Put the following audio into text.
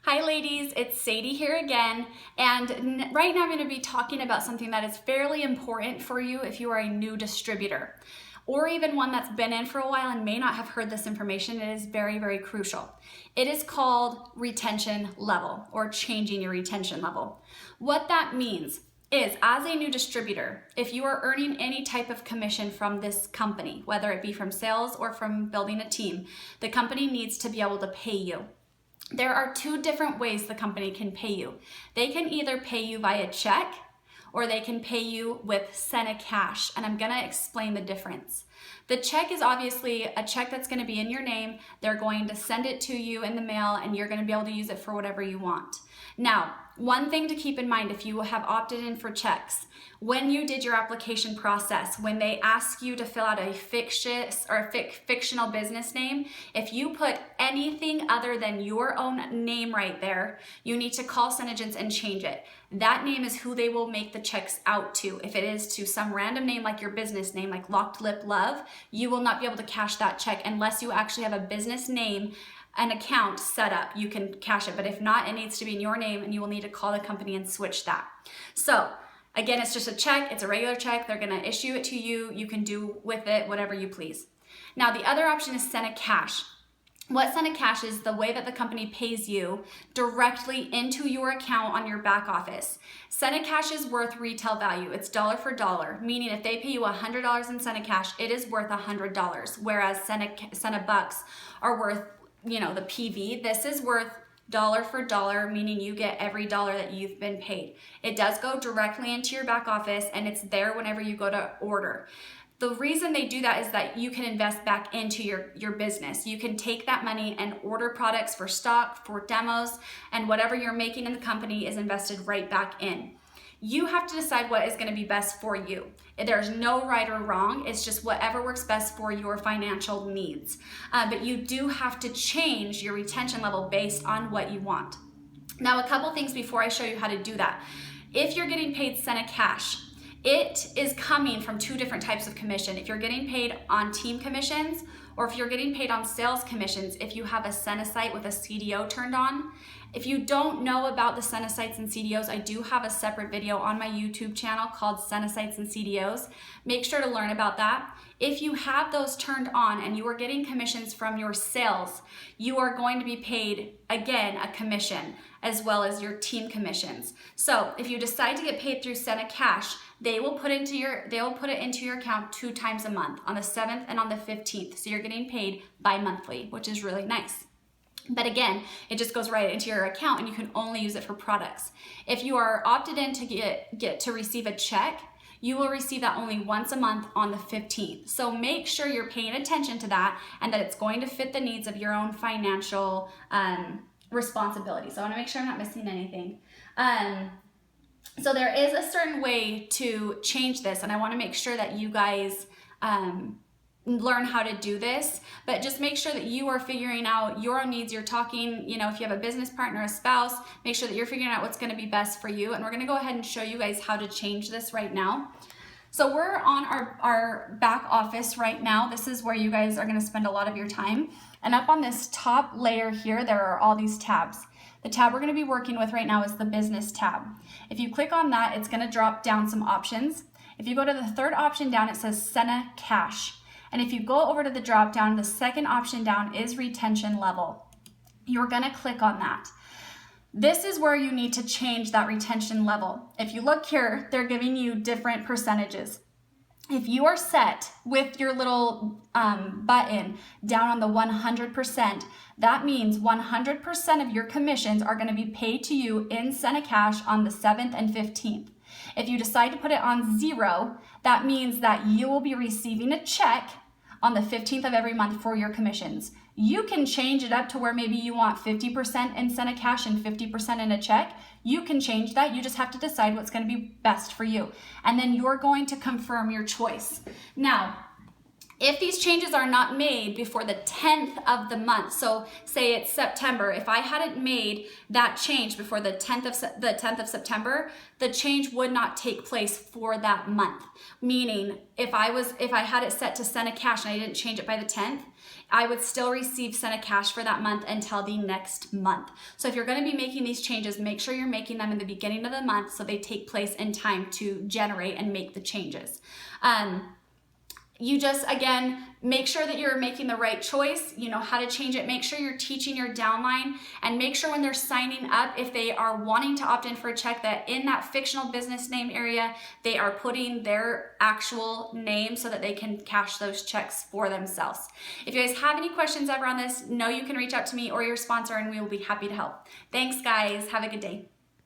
Hi ladies, it's Sadie here again, and right now I'm going to be talking about something that is fairly important for you if you are a new distributor, or even one that's been in for a while and may not have heard this information. It is very, very crucial. It is called retention level, or changing your retention level. What that means is, as a new distributor, if you are earning any type of commission from this company, whether it be from sales or from building a team, the company needs to be able to pay you. There are two different ways the company can pay you. They can either pay you via check or they can pay you with Sadie cash, and I'm gonna explain the difference. The check is obviously a check that's gonna be in your name. They're going to send it to you in the mail and you're gonna be able to use it for whatever you want. Now, one thing to keep in mind if you have opted in for checks, when you did your application process, when they ask you to fill out a fictitious or fictional business name, if you put anything other than your own name right there, you need to call SeneGence and change it. That name is who they will make the checks out to. If it is to some random name like your business name, like Locked Lip Love, you will not be able to cash that check unless you actually have a business name, an account set up. You can cash it, but if not, it needs to be in your name and you will need to call the company and switch that. So again, it's just a check, it's a regular check, they're gonna issue it to you, you can do with it whatever you please. Now the other option is Sadie cash. What Sadie cash is the way that the company pays you directly into your account on your back office. Sadie cash is worth retail value. It's dollar for dollar, meaning if they pay you $100 in Sadie cash, it is worth $100, whereas Sadie bucks are worth, you know, the PV. This is worth dollar for dollar, meaning you get every dollar that you've been paid. It does go directly into your back office and it's there whenever you go to order. The reason they do that is that you can invest back into your business. You can take that money and order products for stock, for demos, and whatever you're making in the company is invested right back in. You have to decide what is going to be best for you. There's no right or wrong. It's just whatever works best for your financial needs. But you do have to change your retention level based on what you want. Now, a couple things before I show you how to do that. If you're getting paid Sadie cash, it is coming from two different types of commission. If you're getting paid on team commissions, or if you're getting paid on sales commissions, if you have a Sadie site with a CDO turned on. If you don't know about the Sadie sites and CDOs, I do have a separate video on my YouTube channel called Sadie sites and CDOs. Make sure to learn about that. If you have those turned on and you are getting commissions from your sales, you are going to be paid, again, a commission, as well as your team commissions. So if you decide to get paid through Sadie cash, they will put it into your account 2 times a month, on the 7th and on the 15th. So you're getting paid bi-monthly, which is really nice. But again, it just goes right into your account and you can only use it for products. If you are opted in to get to receive a check, you will receive that only once a month on the 15th. So make sure you're paying attention to that and that it's going to fit the needs of your own financial responsibility. So I want to make sure I'm not missing anything. So there is a certain way to change this, and I want to make sure that you guys learn how to do this, but just make sure that you are figuring out your own needs. You're talking, you know, if you have a business partner, a spouse, make sure that you're figuring out what's going to be best for you. And we're going to go ahead and show you guys how to change this right now. So we're on our back office right now. This is where you guys are going to spend a lot of your time. And up on this top layer here, there are all these tabs. The tab we're going to be working with right now is the business tab. If you click on that, it's going to drop down some options. If you go to the third option down, it says Sadie cash. And if you go over to the drop down, the second option down is retention level. You're going to click on that. This is where you need to change that retention level. If you look here, they're giving you different percentages. If you are set with your little button down on the 100%, that means 100% of your commissions are going to be paid to you in Sadie cash on the 7th and 15th. If you decide to put it on 0, that means that you will be receiving a check on the 15th of every month for your commissions. You can change it up to where maybe you want 50% in Sadie cash and 50% in a check. You can change that. You just have to decide what's going to be best for you. And then you're going to confirm your choice. Now, if these changes are not made before the 10th of the month, so say it's September, if I hadn't made that change before the 10th of September, the change would not take place for that month. Meaning, if I had it set to Sadie cash and I didn't change it by the 10th, I would still receive sent a cash for that month until the next month. So if you're going to be making these changes, make sure you're making them in the beginning of the month so they take place in time to generate and make the changes. You just, again, make sure that you're making the right choice. You know how to change it. Make sure you're teaching your downline, and make sure when they're signing up, if they are wanting to opt in for a check, that in that fictional business name area, they are putting their actual name so that they can cash those checks for themselves. If you guys have any questions ever on this, know you can reach out to me or your sponsor, and we will be happy to help. Thanks, guys. Have a good day.